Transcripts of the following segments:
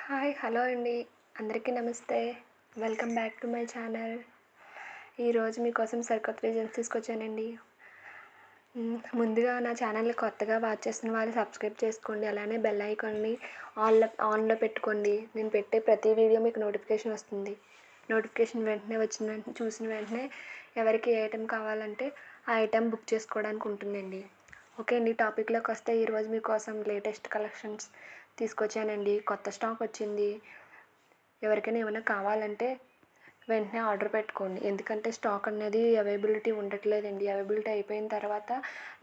Hi hello అండి. అందరికీ నమస్తే. Welcome back to my channel. ఈరోజు మీకోసం సరికొత్త డిజైన్స్ తీసుకొచ్చానండి. ముందుగా నా ఛానల్ని కొత్తగా వాచ్ చేస్తున్న వాళ్ళు సబ్స్క్రైబ్ చేసుకోండి. అలానే బెల్ ఐకాన్ని ఆన్లో పెట్టుకోండి. నేను పెట్టే ప్రతి వీడియో మీకు నోటిఫికేషన్ వస్తుంది. నోటిఫికేషన్ వెంటనే వచ్చిన వెంటనే చూసిన వెంటనే ఎవరికి ఏ ఐటెం కావాలంటే ఆ ఐటెం బుక్ చేసుకోవడానికి ఉంటుందండి. ఓకే అండి, టాపిక్లోకి వస్తే ఈరోజు మీకోసం లేటెస్ట్ కలెక్షన్స్ తీసుకొచ్చానండి. కొత్త స్టాక్ వచ్చింది. ఎవరికైనా ఏమైనా కావాలంటే వెంటనే ఆర్డర్ పెట్టుకోండి. ఎందుకంటే స్టాక్ అనేది అవైలబిలిటీ ఉండట్లేదండి. అవైలబిలిటీ అయిపోయిన తర్వాత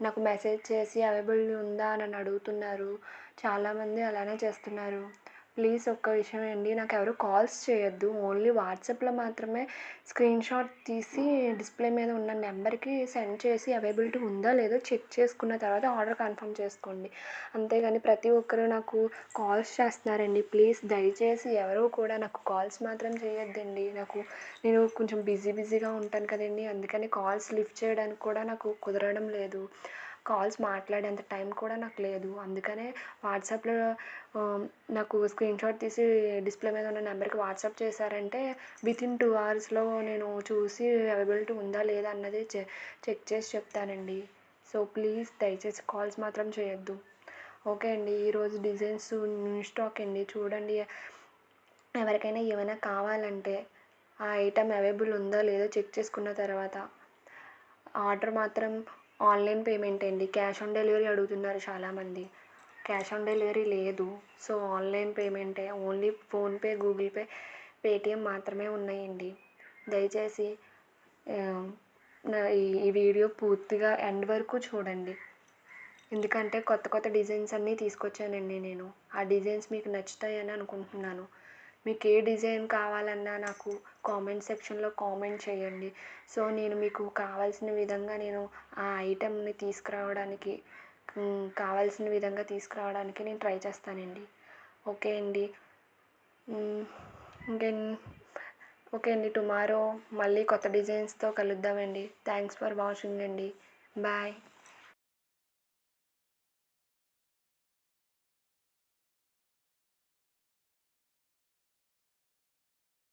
నాకు మెసేజ్ చేసి అవైలబుల్ ఉందా అని అడుగుతున్నారు. చాలామంది అలానే చేస్తున్నారు. ప్లీజ్ ఒక్క విషయం అండి, నాకు ఎవరు కాల్స్ చేయొద్దు. ఓన్లీ వాట్సాప్లో మాత్రమే స్క్రీన్‌షాట్ తీసి డిస్ప్లే మీద ఉన్న నెంబర్‌కి సెండ్ చేసి అవైలబిలిటీ ఉందా లేదో చెక్ చేసుకున్న తర్వాత ఆర్డర్ కన్ఫర్మ్ చేసుకోండి. అంతేగాని ప్రతి ఒక్కరు నాకు కాల్స్ చేస్తున్నారండి. ప్లీజ్ దయచేసి ఎవరు కూడా నాకు కాల్స్ మాత్రం చేయొద్దండి. నేను కొంచెం బిజీగా ఉంటాను కదండీ! అందుకని కాల్స్ లిఫ్ట్ చేయడానికి కూడా నాకు కుదరడం లేదు. కాల్స్ మాట్లాడేంత టైం కూడా నాకు లేదు. అందుకనే వాట్సాప్‌లో నాకు స్క్రీన్‌షాట్ తీసి డిస్ప్లే మీద ఉన్న నెంబర్‌కి వాట్సాప్ చేశారంటే వితిన్ 2 అవర్స్‌లో నేను చూసి అవైలబిలిటీ ఉందా లేదా అన్నది చెక్ చేసి చెప్తానండి. సో ప్లీజ్ దయచేసి కాల్స్ మాత్రం చేయొద్దు. ఓకే అండి. ఈరోజు డిజైన్స్ న్యూ స్టాక్ అండి. చూడండి. ఎవరికైనా ఏమైనా కావాలంటే ఆ ఐటెం అవైలబుల్ ఉందో లేదో చెక్ చేసుకున్న తర్వాత ఆర్డర్ మాత్రం ఆన్‌లైన్ పేమెంటే అండి. క్యాష్ ఆన్ డెలివరీ అడుగుతున్నారు చాలామంది. క్యాష్ ఆన్ డెలివరీ లేదు. సో ఆన్‌లైన్ పేమెంటే. Only PhonePe, Google Pay, Paytm మాత్రమే ఉన్నాయండి. దయచేసి ఆహ్, నా ఈ వీడియో పూర్తిగా ఎండ్ వరకు చూడండి. ఎందుకంటే కొత్త డిజైన్స్ అన్నీ తీసుకొచ్చానండి నేను. ఆ డిజైన్స్ మీకు నచ్చుతాయని అనుకుంటున్నాను. మీకు ఏ డిజైన్ కావాలన్నా నాకు కామెంట్ సెక్షన్‌లో కామెంట్ చేయండి. సో నేను మీకు కావాల్సిన విధంగా నేను ఆ ఐటెంని తీసుకురావడానికి కావాల్సిన విధంగా తీసుకురావడానికి నేను ట్రై చేస్తానండి. ఓకే అండి. హ్మ్. ఇంకేం ఓకే అండి. టుమారో మళ్ళీ కొత్త డిజైన్స్‌తో కలుద్దామండి. థ్యాంక్స్ ఫర్ వాచింగ్ అండి. బాయ్.